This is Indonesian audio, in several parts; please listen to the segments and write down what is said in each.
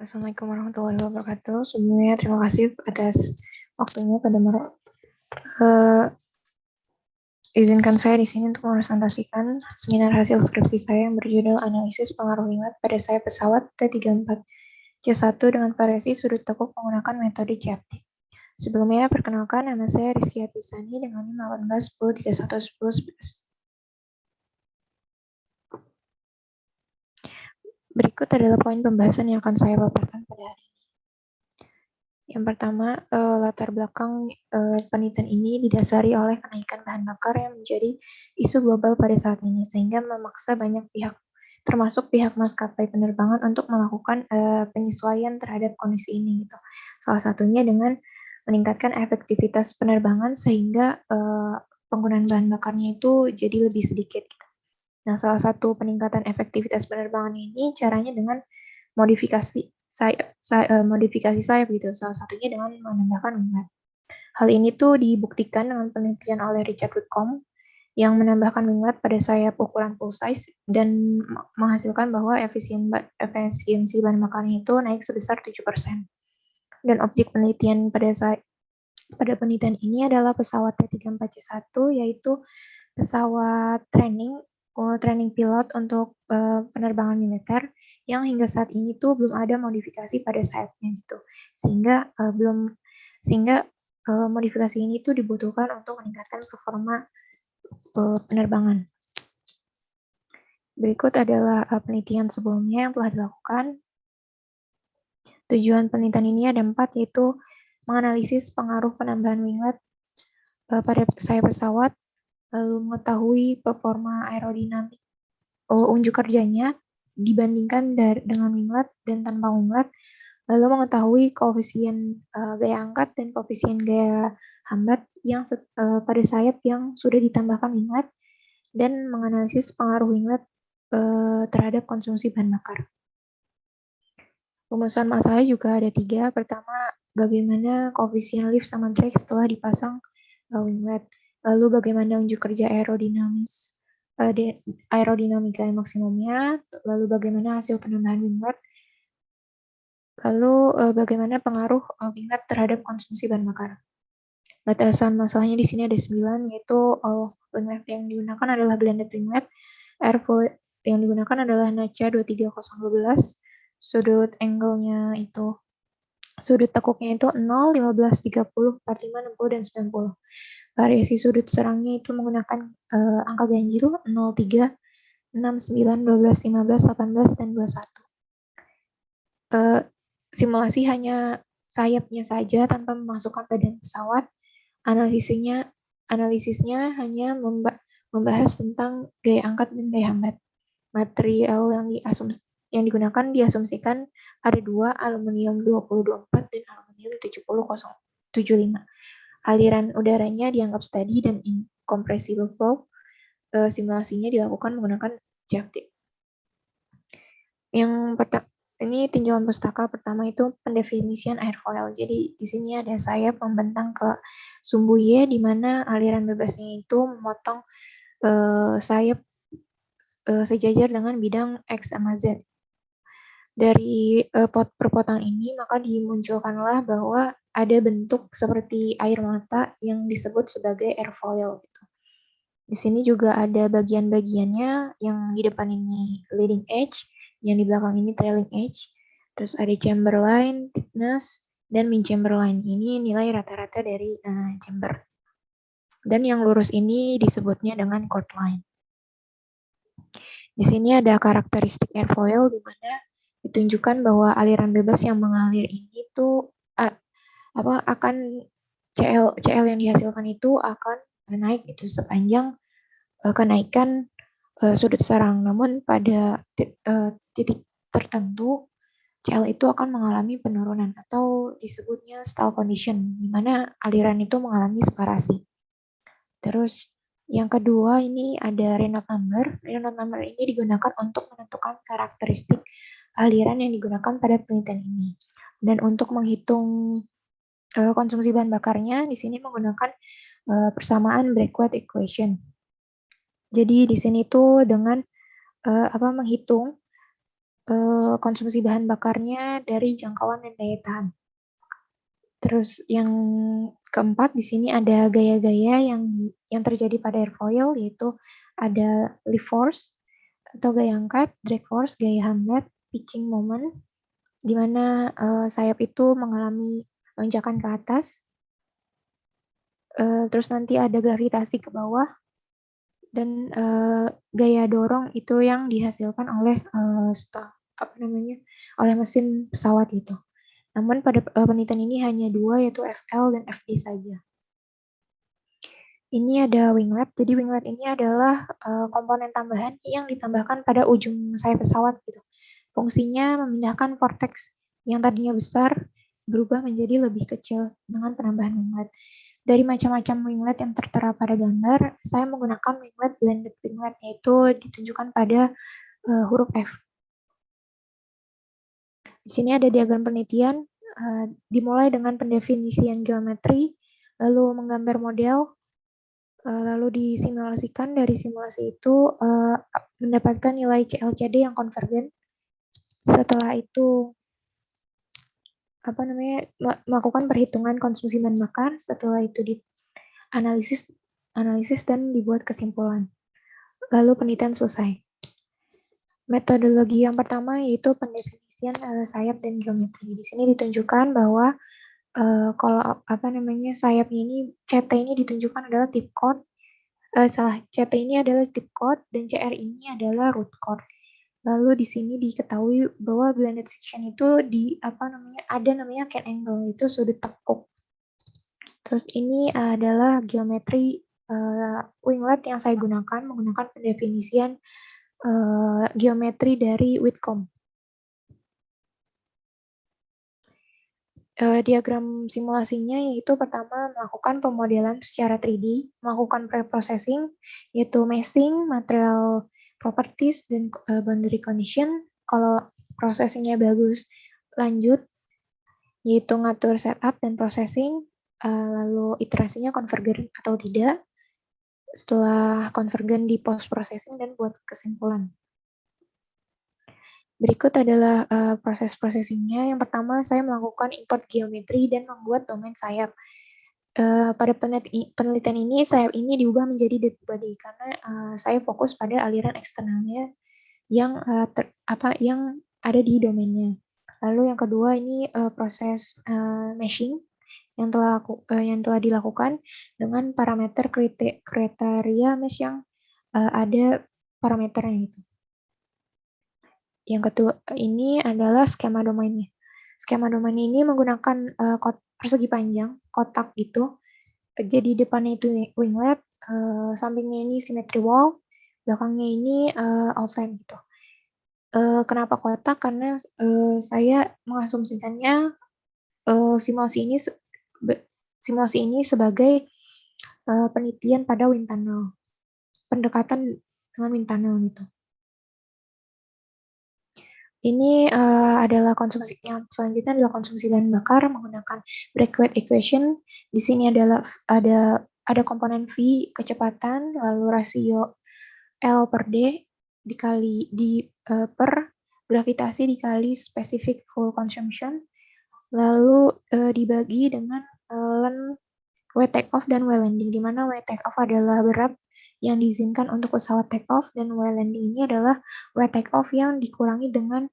Assalamualaikum warahmatullahi wabarakatuh. Sebelumnya terima kasih atas waktunya pada Mara. Izinkan saya di sini untuk mempresentasikan seminar hasil skripsi saya yang berjudul Analisis Pengaruh Minat pada Sayap Pesawat T-34C1 dengan variasi sudut tekuk menggunakan metode CFD. Sebelumnya, perkenalkan nama saya Rizky Atisani dengan NIM 18 10 31 10 11. Berikut adalah poin pembahasan yang akan saya paparkan pada hari ini. Yang pertama, latar belakang penelitian ini didasari oleh kenaikan bahan bakar yang menjadi isu global pada saat ini, sehingga memaksa banyak pihak, termasuk pihak maskapai penerbangan, untuk melakukan penyesuaian terhadap kondisi ini. Gitu. Salah satunya dengan meningkatkan efektivitas penerbangan sehingga penggunaan bahan bakarnya itu jadi lebih sedikit. Gitu. Nah, salah satu peningkatan efektivitas penerbangan ini caranya dengan modifikasi sayap gitu, salah satunya dengan menambahkan winglet. Hal ini tuh dibuktikan dengan penelitian oleh Richard Whitcomb yang menambahkan winglet pada sayap ukuran full size dan menghasilkan bahwa efisiensi bahan bakarnya itu naik sebesar 7%. Dan objek penelitian pada penelitian ini adalah pesawat T-34C1, yaitu pesawat training pilot untuk penerbangan militer yang hingga saat ini tuh belum ada modifikasi pada sayapnya gitu, sehingga modifikasi ini tuh dibutuhkan untuk meningkatkan performa penerbangan. Berikut adalah penelitian sebelumnya yang telah dilakukan. Tujuan penelitian ini ada 4, yaitu menganalisis pengaruh penambahan winglet pada sayap pesawat, lalu mengetahui performa aerodinamik unjuk kerjanya dibandingkan dengan winglet dan tanpa winglet, lalu mengetahui koefisien gaya angkat dan koefisien gaya hambat yang pada sayap yang sudah ditambahkan winglet, dan menganalisis pengaruh winglet terhadap konsumsi bahan bakar. Rumusan masalah juga ada 3. Pertama, bagaimana koefisien lift sama drag setelah dipasang winglet. Lalu bagaimana unjuk kerja aerodinamika maksimumnya, lalu bagaimana hasil penambahan winglet, lalu bagaimana pengaruh winglet terhadap konsumsi bahan bakar. Batasan masalahnya di sini ada 9, yaitu winglet yang digunakan adalah blended winglet, airfoil yang digunakan adalah NACA 23012, sudut angle-nya itu, sudut tekuknya itu 0, 15, 30, 45, 60, dan 90. Variasi sudut serangnya itu menggunakan angka ganjil 0, 3, 6, 9, 12, 15, 18, dan 21. Simulasi hanya sayapnya saja tanpa memasukkan badan pesawat. Analisisnya hanya membahas tentang gaya angkat dan gaya hambat. Material yang digunakan diasumsikan ada 2, aluminium 2024 dan aluminium 7075. Aliran udaranya dianggap steady dan incompressible flow. Simulasinya dilakukan menggunakan CFD. Ini tinjauan pustaka pertama itu pendefinisian airfoil. Jadi di sini ada sayap membentang ke sumbu Y, di mana aliran bebasnya itu memotong sayap sejajar dengan bidang X sama Z. Dari perpotongan ini maka dimunculkanlah bahwa ada bentuk seperti air mata yang disebut sebagai airfoil. Gitu. Di sini juga ada bagian-bagiannya, yang di depan ini leading edge, yang di belakang ini trailing edge, terus ada chamberline, thickness, dan mean chamberline. Ini nilai rata-rata dari chamber. Dan yang lurus ini disebutnya dengan chord line. Di sini ada karakteristik airfoil, di mana ditunjukkan bahwa aliran bebas yang mengalir ini tuh akan CL yang dihasilkan itu akan naik itu sepanjang kenaikan sudut serang. Namun pada titik tertentu CL itu akan mengalami penurunan atau disebutnya stall condition, di mana aliran itu mengalami separasi. Terus yang kedua ini ada Reynolds number. Reynolds number ini digunakan untuk menentukan karakteristik aliran yang digunakan pada penelitian ini. Dan untuk menghitung konsumsi bahan bakarnya, di sini menggunakan persamaan Bragg-Watt equation. Jadi di sini tuh dengan menghitung konsumsi bahan bakarnya dari jangkauan dan daya tahan. Terus yang keempat di sini ada gaya-gaya yang terjadi pada airfoil, yaitu ada lift force atau gaya angkat, drag force, gaya hamlet, pitching moment, di mana sayap itu mengalami lonjakan ke atas. Terus nanti ada gravitasi ke bawah, dan gaya dorong itu yang dihasilkan oleh oleh mesin pesawat itu. Namun pada penelitian ini hanya dua, yaitu FL dan FD saja. Ini ada winglet. Jadi winglet ini adalah komponen tambahan yang ditambahkan pada ujung sayap pesawat gitu. Fungsinya memindahkan vortex yang tadinya besar berubah menjadi lebih kecil dengan penambahan winglet. Dari macam-macam winglet yang tertera pada gambar, saya menggunakan winglet blended winglet, yaitu ditunjukkan pada huruf F. Di sini ada diagram penelitian, dimulai dengan pendefinisian geometri, lalu menggambar model, lalu disimulasikan. Dari simulasi itu mendapatkan nilai CLCD yang konvergen. Setelah itu melakukan perhitungan konsumsi bahan bakar. Setelah itu dianalisis dan dibuat kesimpulan. Lalu penelitian selesai. Metodologi yang pertama yaitu pendefinisian sayap dan geometri. Di sini ditunjukkan bahwa kalau sayapnya ini CT ini ditunjukkan adalah tip chord. CT ini adalah tip chord dan CR ini adalah root chord. Lalu di sini diketahui bahwa blended section itu ada namanya can angle, itu sudut tekuk. Terus ini adalah geometri winglet yang saya gunakan, menggunakan pendefinisian geometri dari Whitcomb. Diagram simulasinya yaitu pertama melakukan pemodelan secara 3D, melakukan pre-processing, yaitu meshing, material properties, dan boundary condition. Kalau processingnya bagus, lanjut, yaitu ngatur setup dan processing, lalu iterasinya konvergen atau tidak. Setelah konvergen di post-processing dan buat kesimpulan. Berikut adalah proses processingnya. Yang pertama, saya melakukan import geometri dan membuat domain sayap. Pada penelitian ini, sayap ini diubah menjadi dead body karena saya fokus pada aliran eksternalnya yang ada di domainnya. Lalu yang kedua ini proses meshing yang telah dilakukan dengan parameter kriteria mesh yang ada parameternya itu. Yang kedua ini adalah skema domainnya. Skema domain ini menggunakan persegi panjang, kotak gitu. Jadi depannya itu winglet, sampingnya ini symmetry wall, belakangnya ini outline gitu. Kenapa kotak? Karena saya mengasumsikannya simulasi ini sebagai penelitian pada wind tunnel, pendekatan dengan wind tunnel gitu. Ini adalah yang selanjutnya adalah konsumsi bahan bakar menggunakan Braithwaite equation. Di sini ada komponen V kecepatan, lalu rasio L per D dikali per gravitasi dikali specific fuel consumption, lalu dibagi dengan length W take off dan W landing, di mana W take off adalah berat yang diizinkan untuk pesawat take off, dan W landing ini adalah W take off yang dikurangi dengan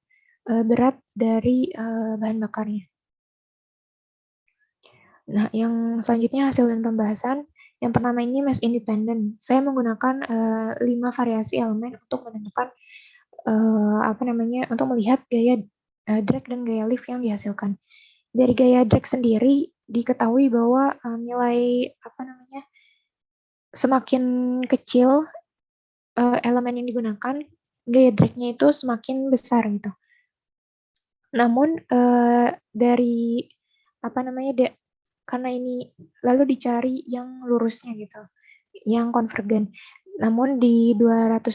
berat dari bahan bakarnya. Nah, yang selanjutnya hasil dan pembahasan. Yang pertama ini mesh independent. Saya menggunakan 5 variasi elemen untuk menentukan untuk melihat gaya drag dan gaya lift yang dihasilkan. Dari gaya drag sendiri diketahui bahwa nilai semakin kecil elemen yang digunakan, gaya drag-nya itu semakin besar gitu. Namun dari karena ini lalu dicari yang lurusnya gitu, yang konvergen. Namun di 250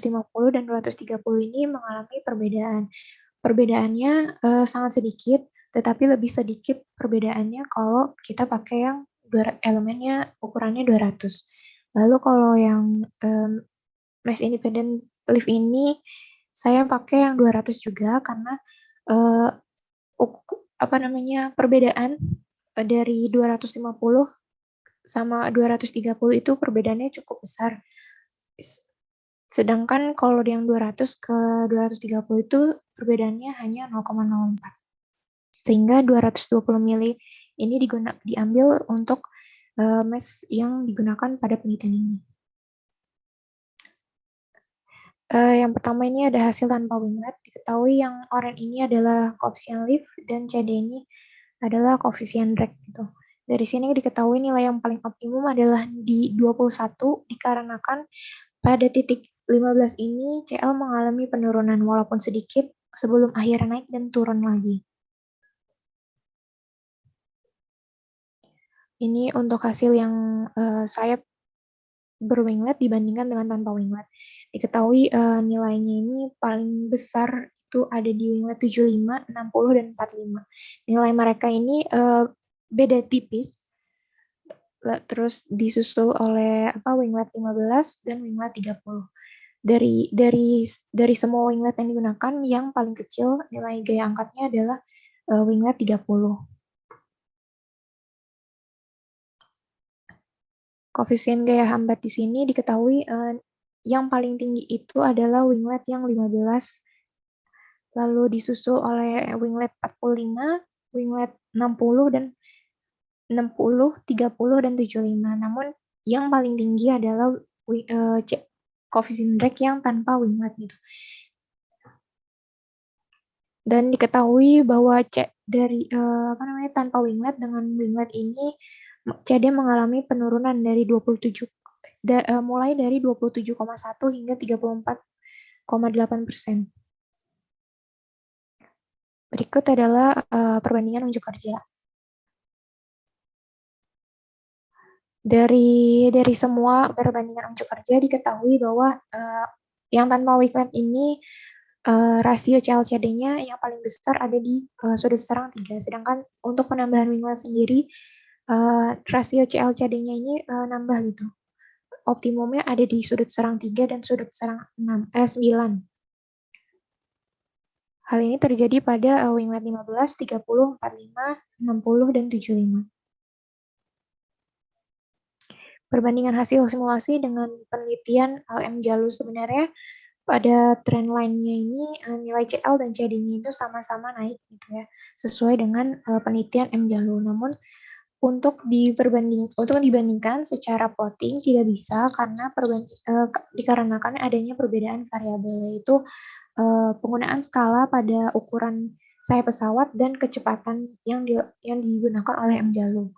dan 230 ini mengalami perbedaan. Perbedaannya sangat sedikit, tetapi lebih sedikit perbedaannya kalau kita pakai yang elemennya ukurannya 200. Lalu kalau yang mesh independent lift ini Saya pakai yang 200 juga karena uh, perbedaan dari 250 sama 230 itu perbedaannya cukup besar. Sedangkan kalau yang 200 ke 230 itu perbedaannya hanya 0,04. Sehingga 220 mili ini diambil untuk mass yang digunakan pada penelitian ini. Yang pertama ini ada hasil tanpa winglet. Diketahui yang oranye ini adalah koefisien lift dan CD ini adalah koefisien drag gitu. Dari sini diketahui nilai yang paling optimum adalah di 21 dikarenakan pada titik 15 ini CL mengalami penurunan walaupun sedikit sebelum akhirnya naik dan turun lagi. Ini untuk hasil yang saya berwinglet dibandingkan dengan tanpa winglet. Diketahui nilainya ini paling besar itu ada di winglet 75, 60, dan 45. Nilai mereka ini beda tipis, terus disusul oleh winglet 15 dan winglet 30. Dari semua winglet yang digunakan, yang paling kecil nilai gaya angkatnya adalah winglet 30. Koefisien gaya hambat di sini diketahui yang paling tinggi itu adalah winglet yang 15, lalu disusul oleh winglet 45, winglet 60, dan 60, 30, dan 75. Namun yang paling tinggi adalah koefisien drag yang tanpa winglet gitu. Dan diketahui bahwa dari tanpa winglet dengan winglet ini CD mengalami penurunan dari 27 mulai dari 27,1 hingga 34,8%. Berikut adalah perbandingan unjuk kerja. Dari semua perbandingan unjuk kerja diketahui bahwa yang tanpa winglet ini rasio CLCD-nya yang paling besar ada di sudut serang 3. Sedangkan untuk penambahan winglet sendiri, rasio CLCD-nya ini nambah gitu. Optimumnya ada di sudut serang 3 dan sudut serang 9. Hal ini terjadi pada winglet 15, 30, 45, 60, dan 75. Perbandingan hasil simulasi dengan penelitian M. Jalu sebenarnya pada trend line-nya ini nilai CL dan CD-nya itu sama-sama naik gitu ya, sesuai dengan penelitian M. Jalu. Namun untuk dibandingkan secara plotting tidak bisa karena dikarenakan adanya perbedaan variabel, yaitu penggunaan skala pada ukuran sayap pesawat dan kecepatan yang digunakan oleh M. Jalu,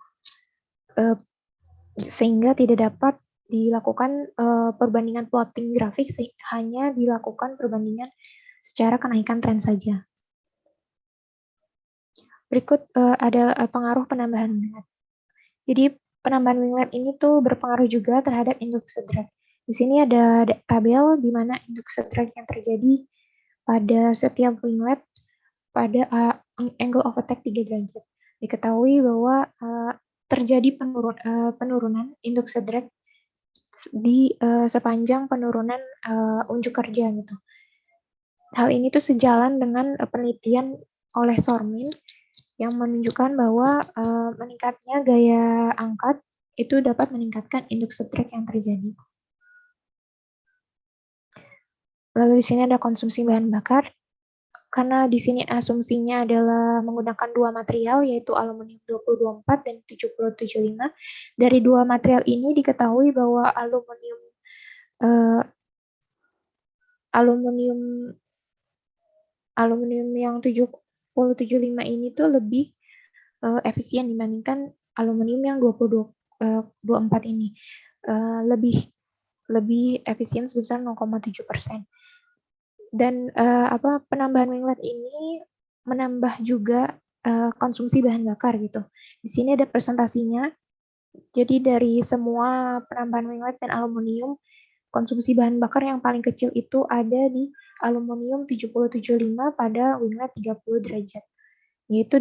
sehingga tidak dapat dilakukan perbandingan plotting grafik, hanya dilakukan perbandingan secara kenaikan tren saja. Berikut ada pengaruh penambahan winglet. Jadi penambahan winglet ini tuh berpengaruh juga terhadap induksi drag. Di sini ada tabel di mana induksi drag yang terjadi pada setiap winglet pada angle of attack 3 derajat. Diketahui bahwa terjadi penurunan induksi drag di sepanjang penurunan unjuk kerja gitu. Hal ini tuh sejalan dengan penelitian oleh Sormin yang menunjukkan bahwa meningkatnya gaya angkat itu dapat meningkatkan induksi drag yang terjadi. Lalu di sini ada konsumsi bahan bakar. Karena di sini asumsinya adalah menggunakan dua material, yaitu aluminium 2024 dan 7075. Dari dua material ini diketahui bahwa aluminium yang 7075 ini tuh lebih efisien dibandingkan aluminium yang 2024 ini. Lebih efisien sebesar 0,7%. Dan penambahan winglet ini menambah juga konsumsi bahan bakar gitu. Di sini ada presentasinya. Jadi dari semua penambahan winglet dan aluminium, konsumsi bahan bakar yang paling kecil itu ada di aluminium 7075 pada winglet 30 derajat. Yaitu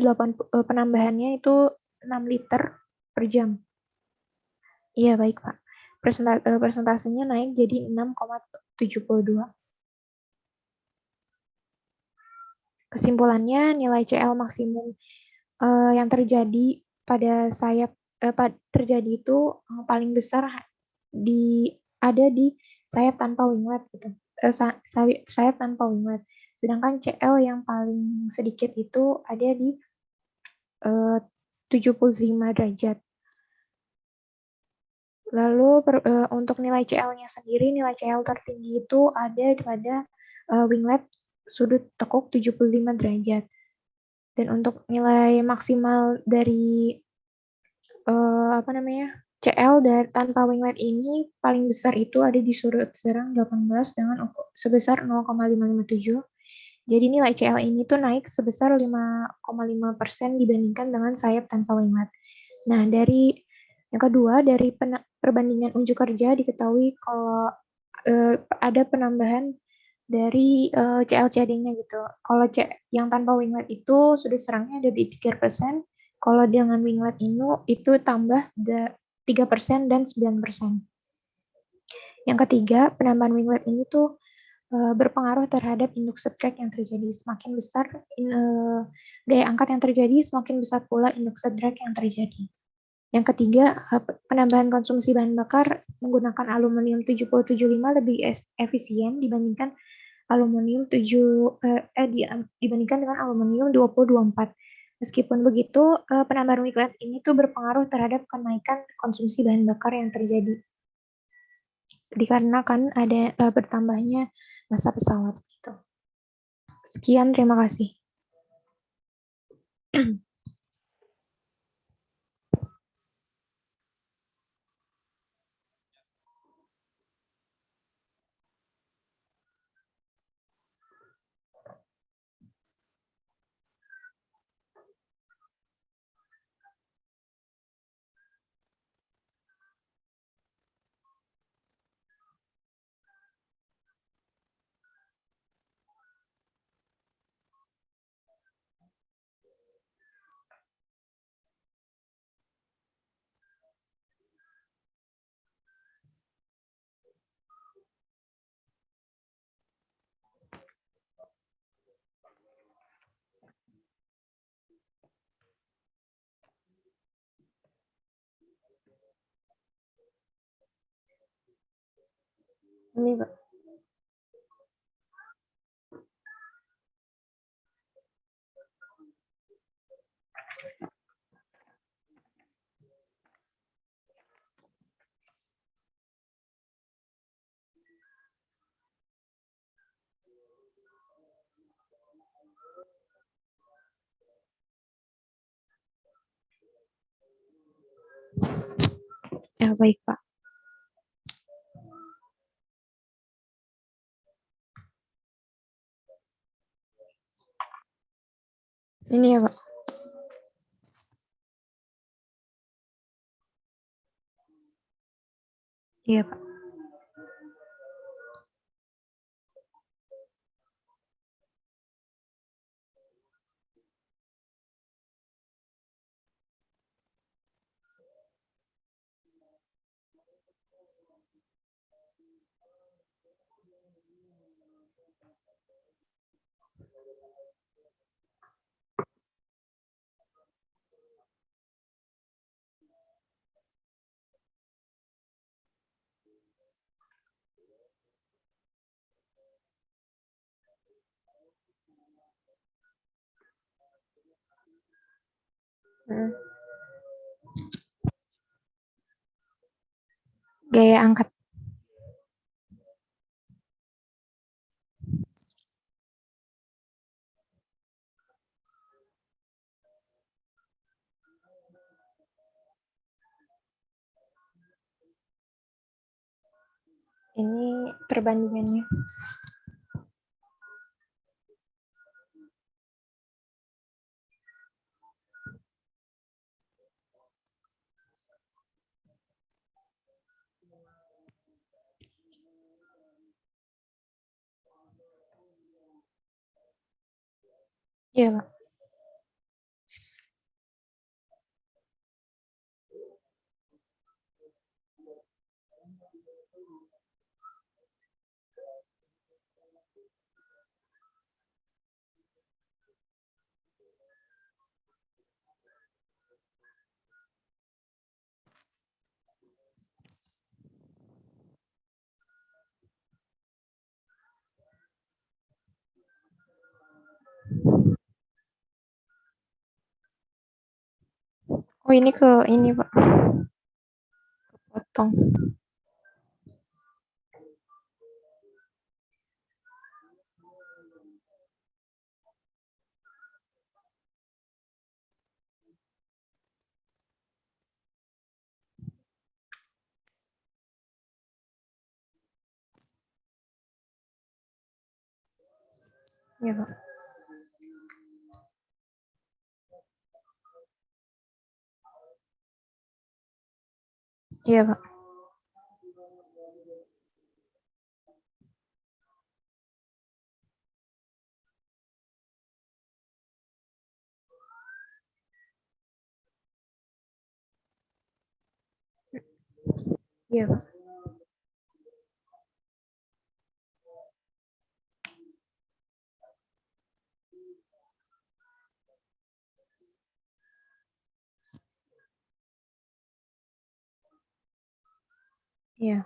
penambahannya itu 6 liter per jam. Iya, baik, Pak. Presentasinya naik jadi 6,72. Kesimpulannya, nilai CL maksimum yang terjadi pada sayap terjadi itu paling besar di ada di sayap tanpa winglet gitu. Sayap tanpa winglet. Sedangkan CL yang paling sedikit itu ada di 75 derajat. Lalu untuk nilai CL-nya sendiri, nilai CL tertinggi itu ada pada winglet sudut tekuk 75 derajat. Dan untuk nilai maksimal dari CL dari tanpa winglet ini paling besar itu ada di sudut serang 18 dengan sebesar 0,557. Jadi nilai CL ini tuh naik sebesar 5,5% dibandingkan dengan sayap tanpa winglet. Nah, dari yang kedua, dari perbandingan unjuk kerja diketahui kalau ada penambahan dari CL-CD-nya gitu. Kalau yang tanpa winglet itu sudut serangnya ada di 3%, kalau dengan winglet itu tambah 3% dan 9%. Yang ketiga, penambahan winglet ini tuh berpengaruh terhadap induk subtract yang terjadi. Semakin besar gaya angkat yang terjadi, semakin besar pula induk subtract yang terjadi. Yang ketiga, penambahan konsumsi bahan bakar menggunakan aluminium 7075 lebih efisien dibandingkan dibandingkan dengan aluminium 2024. Meskipun begitu, penambahan winglet ini tuh berpengaruh terhadap kenaikan konsumsi bahan bakar yang terjadi. Dikarenakan ada bertambahnya masa pesawat. Gitu. Sekian, terima kasih. Ini, Pak. Ya, baik, Pak. Ini ya, Pak. Iya, Pak. Gaya angkat. Ini perbandingannya. Iya, Pak. Oh ini ke ini Pak, potong. Iya Pak. Iya Pak. Iya Pak. Iya.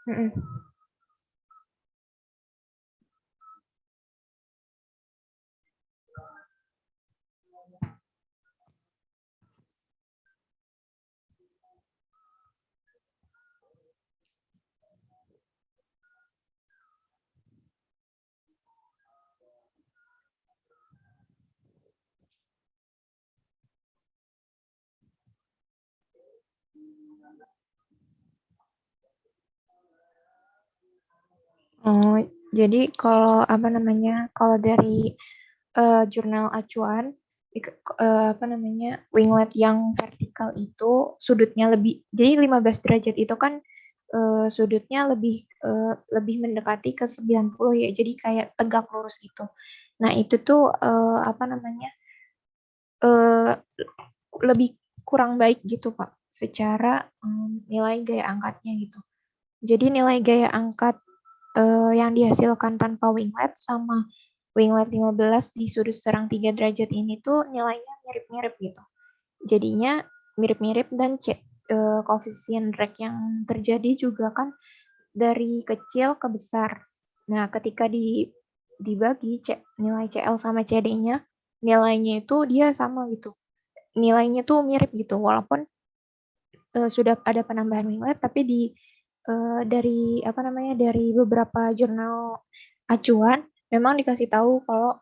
Mm-mm. Oh, jadi kalau apa namanya, kalau dari jurnal acuan, apa namanya, winglet yang vertikal itu sudutnya lebih, jadi 15 derajat itu kan sudutnya lebih mendekati ke 90 ya, jadi kayak tegak lurus gitu. Nah itu tuh apa namanya, eh, lebih kurang baik gitu Pak, secara nilai gaya angkatnya gitu. Jadi nilai gaya angkat yang dihasilkan tanpa winglet sama winglet 15 di sudut serang 3 derajat ini tuh nilainya mirip-mirip gitu. Jadinya mirip-mirip dan koefisien drag yang terjadi juga kan dari kecil ke besar. Nah, ketika dibagi nilai CL sama CD-nya, nilainya itu dia sama gitu. Nilainya tuh mirip gitu, walaupun sudah ada penambahan winglet, tapi dari apa namanya, dari beberapa jurnal acuan memang dikasih tahu kalau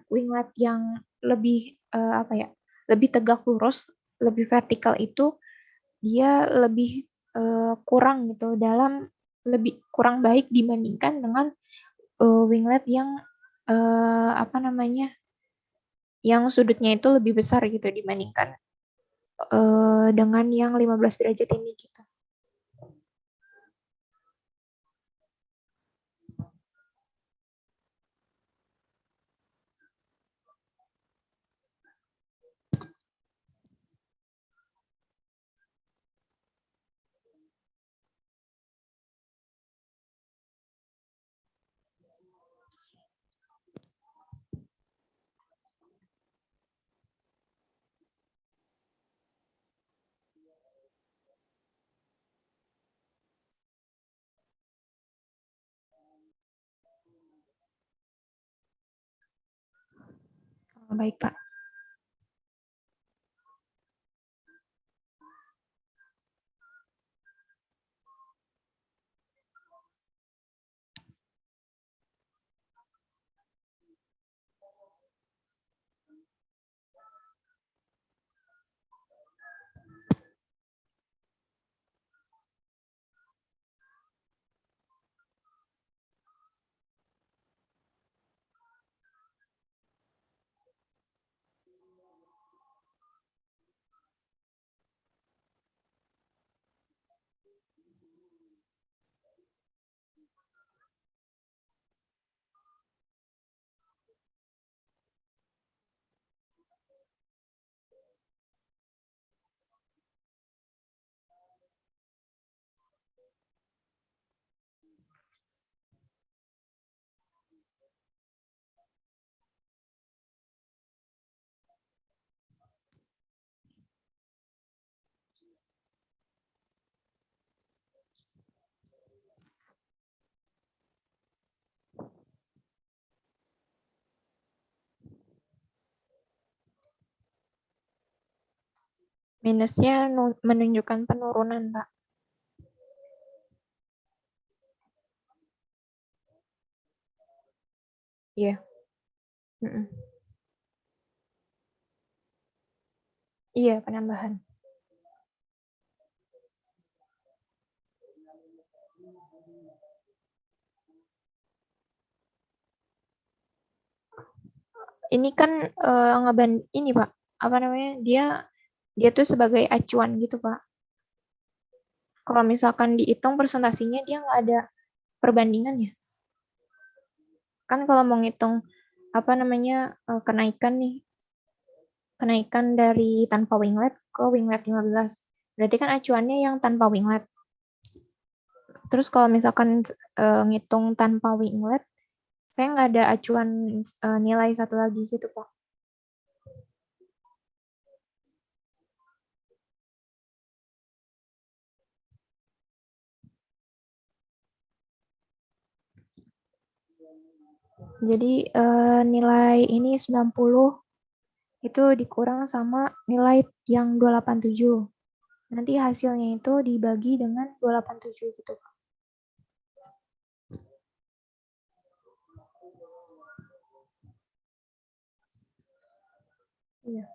winglet yang lebih apa ya, lebih tegak lurus, lebih vertikal itu dia lebih kurang gitu, lebih kurang baik dibandingkan dengan winglet yang apa namanya, yang sudutnya itu lebih besar gitu dibandingkan dengan yang 15 derajat ini gitu. Baik Pak. Minusnya menunjukkan penurunan, Pak. Iya. Mm-mm. Iya, penambahan. Ini kan ini Pak, apa namanya? Dia dia tuh sebagai acuan gitu, Pak. Kalau misalkan dihitung presentasinya dia nggak ada perbandingannya. Kan kalau mau ngitung apa namanya kenaikan nih, kenaikan dari tanpa winglet ke winglet 15. Berarti kan acuannya yang tanpa winglet. Terus kalau misalkan ngitung tanpa winglet, saya nggak ada acuan nilai satu lagi gitu, Pak. Jadi nilai ini 90 itu dikurang sama nilai yang 287. Nanti hasilnya itu dibagi dengan 287 gitu. Iya.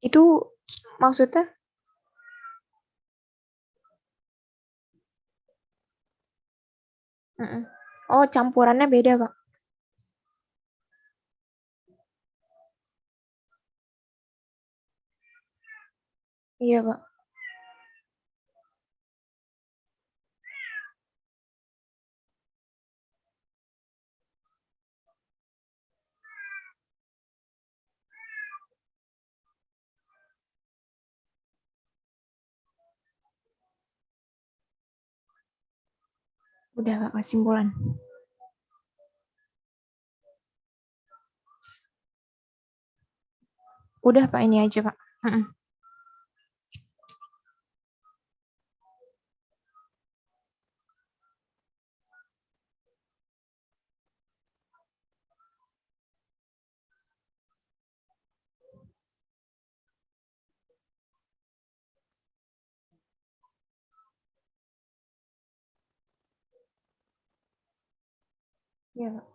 Itu maksudnya oh campurannya beda, Pak. Iya, Pak. Udah, Pak, kesimpulan. Udah, Pak, ini aja, Pak. Iya, Pak.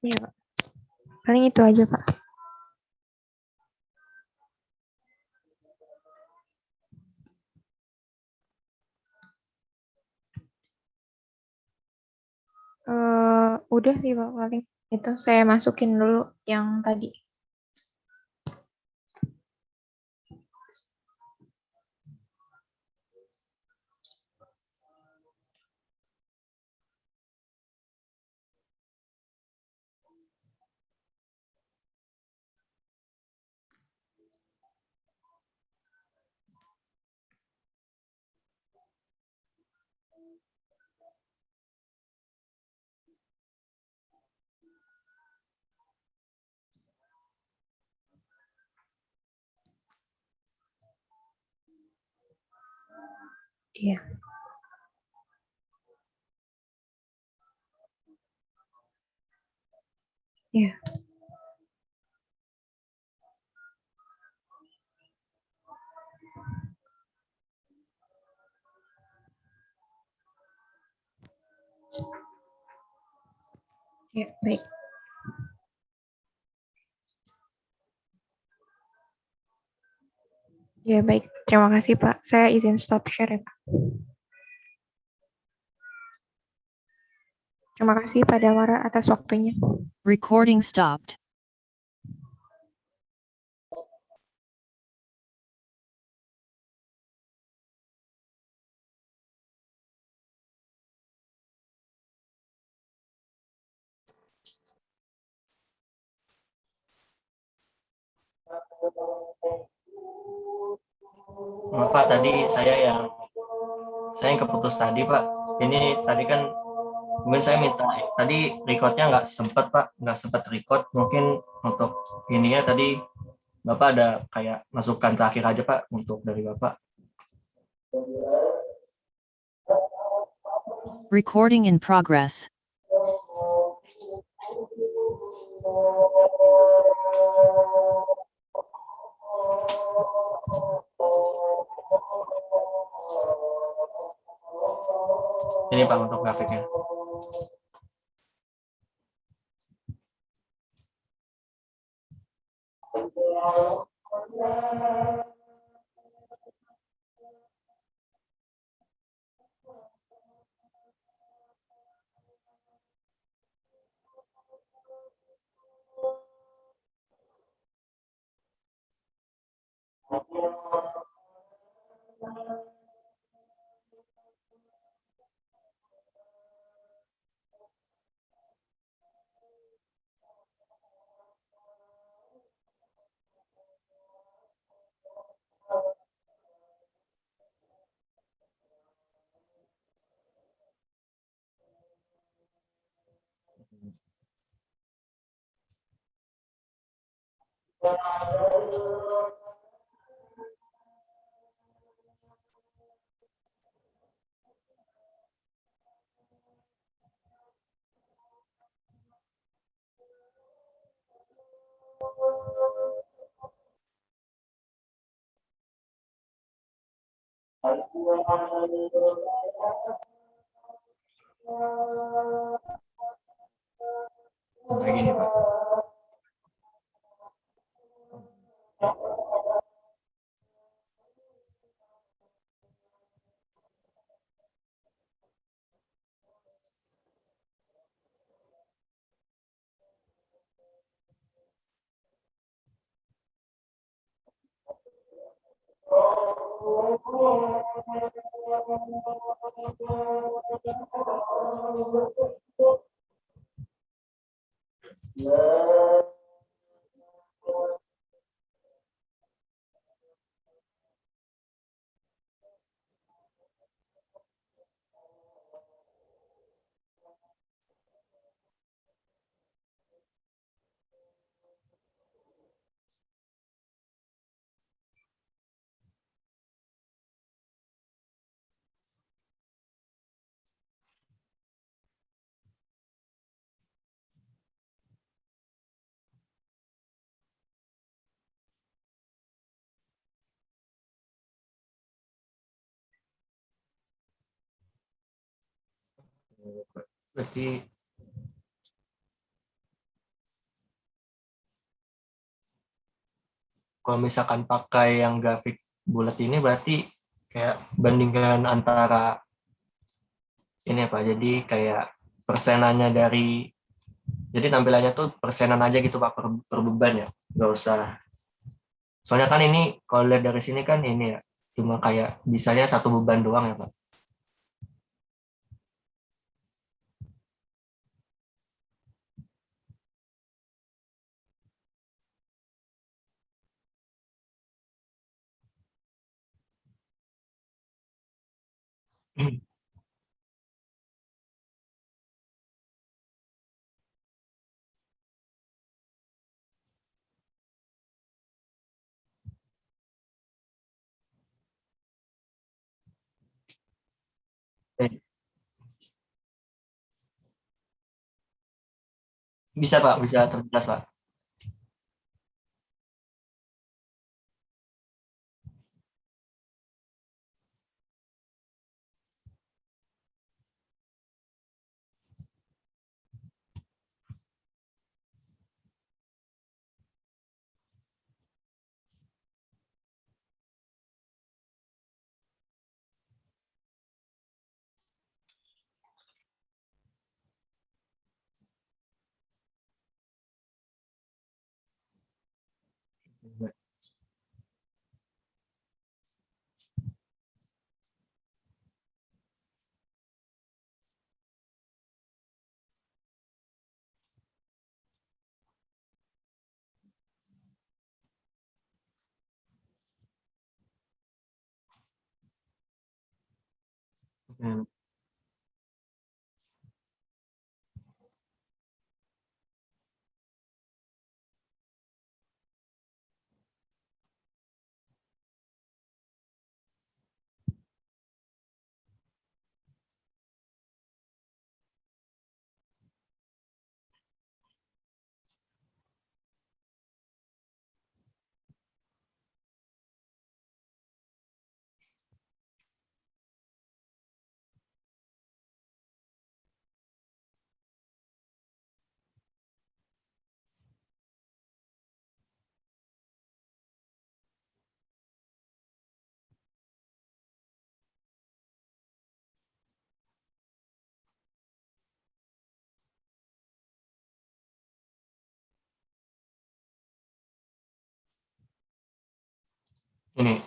Iya, Pak. Paling itu aja, Pak. Udah sih, Pak, paling. Itu saya masukin dulu yang tadi. Iya, iya, iya, baik. Ya, baik. Terima kasih, Pak. Saya izin stop share ya, Pak. Terima kasih Pak Dawara atas waktunya. Recording stopped. Maaf Pak, tadi saya yang keputus tadi Pak. Ini tadi kan mungkin saya minta tadi recordnya nggak sempet Pak, nggak sempet record. Mungkin untuk ininya tadi Bapak ada kayak masukan terakhir aja Pak untuk dari Bapak. Recording in progress. Ini Pak untuk grafiknya. Begini Pak. Berarti kalau misalkan pakai yang grafik bulat ini berarti kayak bandingkan antara ini Pak. Jadi kayak persenannya dari jadi tampilannya tuh persenan aja gitu Pak per beban ya. Nggak usah. Soalnya kan ini kalau lihat dari sini kan ini ya cuma kayak bisanya satu beban doang ya Pak. Bisa Pak, bisa terjelas Pak. Hmm. Ini.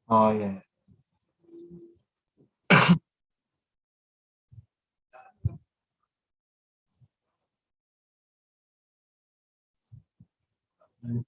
Oh ya. Hmm.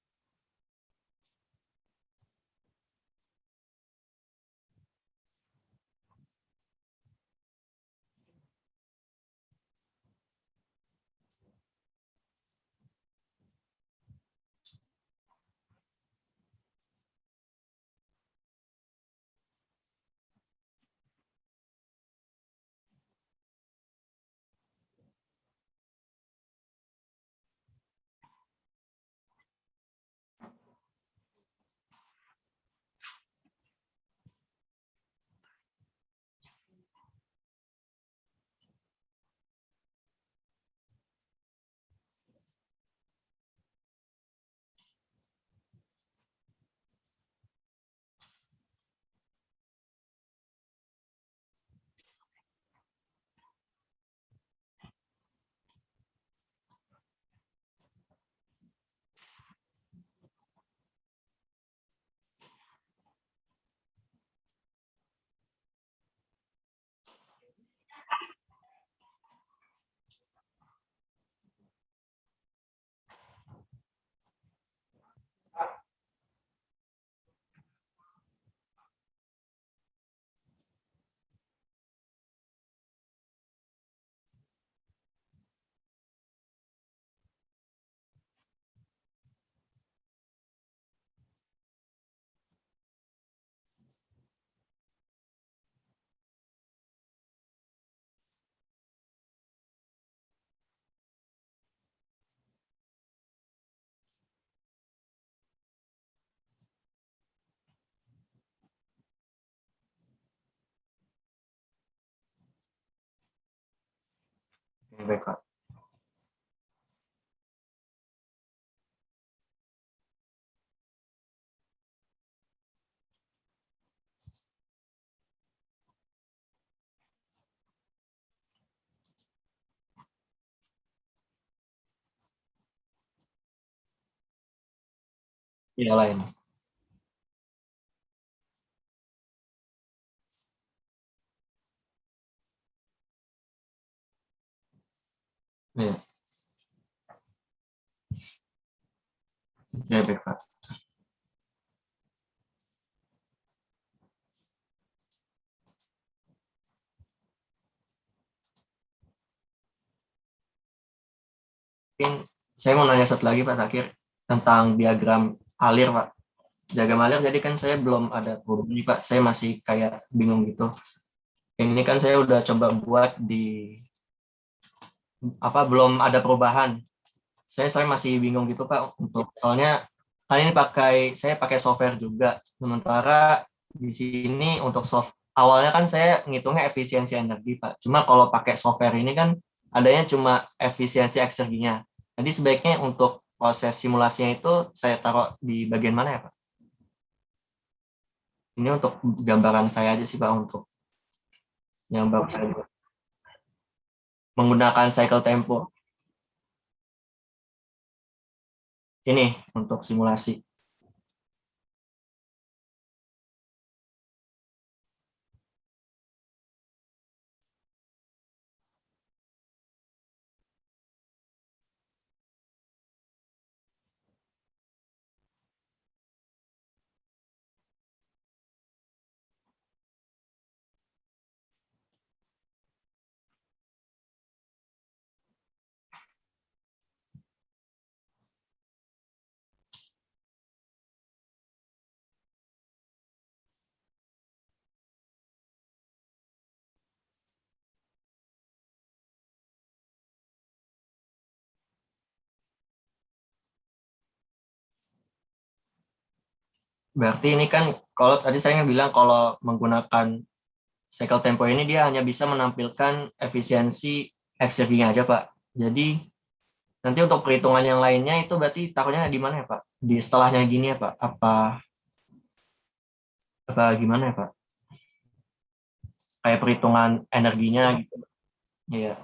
Oke, baik Pak. Iya lain. Iya. Oke, baik Pak. Mungkin saya mau nanya satu lagi Pak terakhir tentang diagram alir Pak. Diagram alir jadi kan saya belum ada perubahan nih Pak. Saya masih kayak bingung gitu. Ini kan saya udah coba buat di belum ada perubahan. Saya masih bingung gitu Pak untuk soalnya kan ini saya pakai software juga. Sementara di sini untuk awalnya kan saya ngitungnya efisiensi energi Pak. Cuma kalau pakai software ini kan adanya cuma efisiensi ekserginya. Jadi sebaiknya untuk proses simulasinya itu saya taruh di bagian mana ya, Pak? Ini untuk gambaran saya aja sih, Pak, untuk yang baru saya buat. Menggunakan cycle tempo. Ini untuk simulasi. Berarti ini kan kalau tadi saya bilang kalau menggunakan cycle tempo ini dia hanya bisa menampilkan efisiensi ekserginya aja, Pak. Jadi nanti untuk perhitungan yang lainnya itu berarti taruhnya di mana ya, Pak? Di setelahnya gini ya, Pak? Apa gimana ya, Pak? Kayak perhitungan energinya gitu. Iya,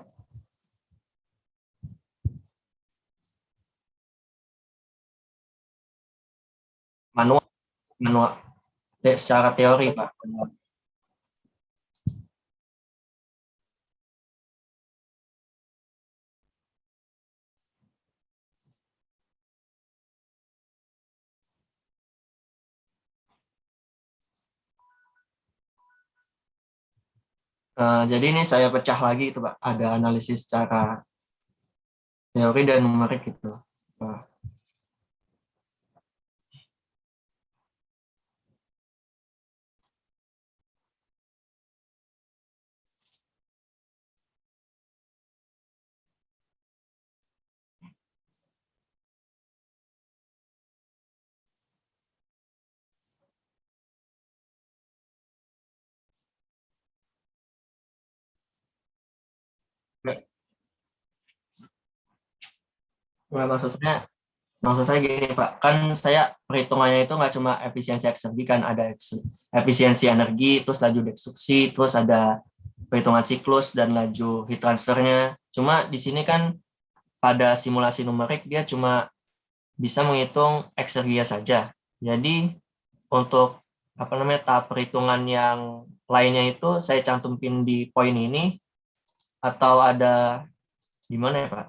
manual, manual. Secara teori, Pak. Jadi ini saya pecah lagi itu, Pak. Ada analisis secara teori dan numerik gitu. Nah, nah, maksud saya gini, Pak. Kan saya perhitungannya itu nggak cuma efisiensi eksergi, kan ada efisiensi energi, terus laju destruksi, terus ada perhitungan siklus dan laju heat transfernya. Cuma di sini kan pada simulasi numerik dia cuma bisa menghitung eksergia saja. Jadi untuk apa namanya tahap perhitungan yang lainnya itu saya cantumin di poin ini atau ada gimana ya, Pak?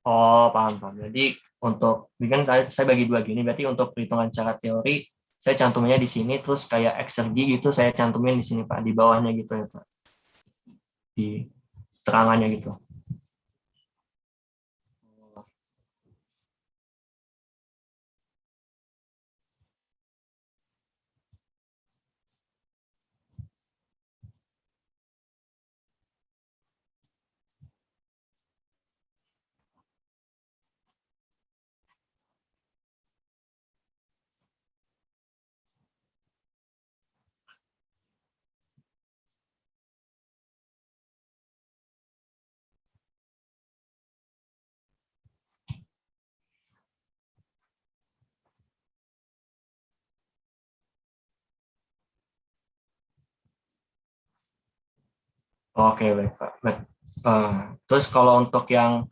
Oh, paham, paham. Jadi untuk ini kan saya bagi dua gini, berarti untuk perhitungan secara teori saya cantumnya di sini, terus kayak eksergi gitu saya cantumin di sini, Pak, di bawahnya gitu ya, Pak, di terangannya gitu. Oke, baik, Pak. Baik. Terus kalau untuk yang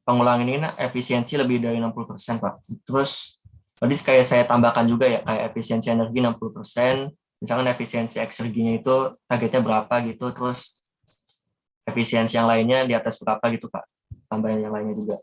pengulangan ini efisiensi lebih dari 60%, Pak. Terus tadi kayak saya tambahkan juga ya, kayak efisiensi energi 60%, misalkan efisiensi ekserginya itu targetnya berapa gitu, terus efisiensi yang lainnya di atas berapa gitu, Pak. Tambahan yang lainnya juga.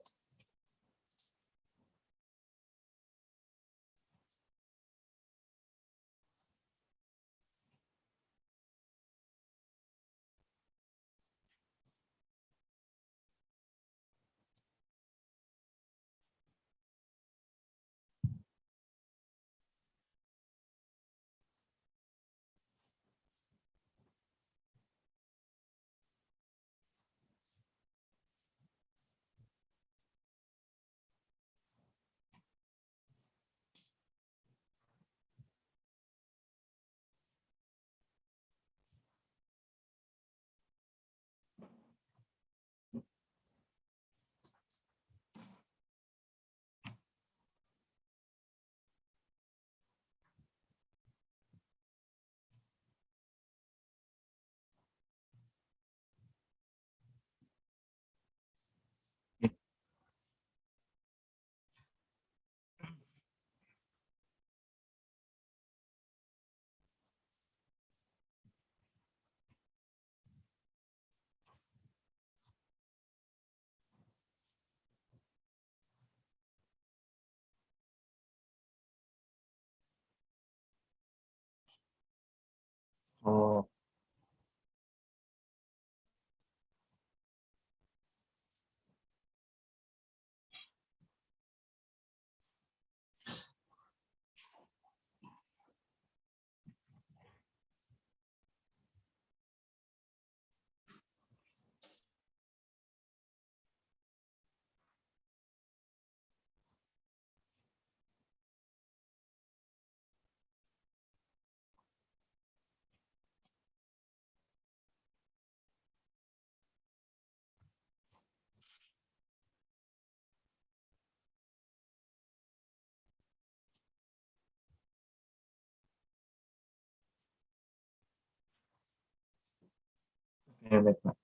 Oke, baik, Pak.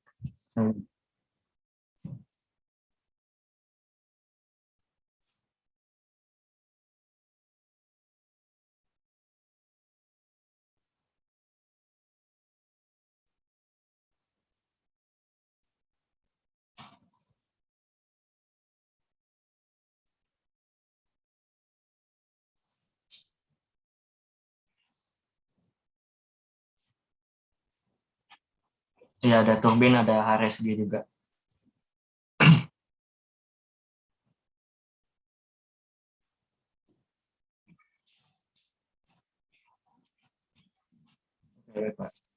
Hmm. Iya, ada turbin, ada HRSG juga. Oke, baik, Pak.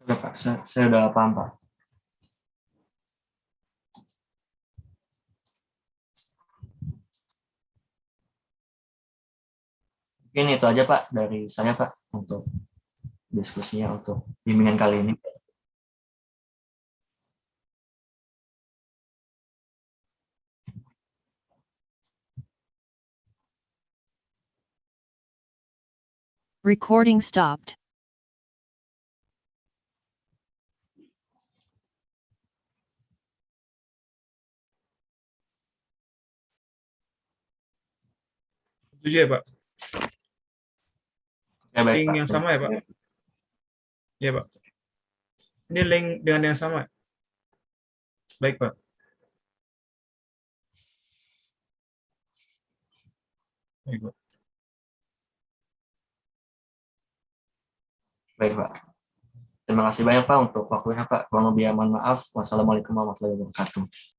Oke, Pak. Saya udah paham, Pak. Mungkin itu aja, Pak, dari saya, Pak, untuk diskusinya untuk bimbingan kali ini. Recording stopped. Setuju ya, Pak? Oke, baik, Link Pak. yang sama ya, Pak? Ya, Pak. Ini link dengan yang sama. Baik, Pak. Baik, Pak. Baik, Pak. Terima kasih banyak, Pak, untuk waktunya, Pak. Kurang lebih mohon maaf. Wassalamualaikum warahmatullahi wabarakatuh.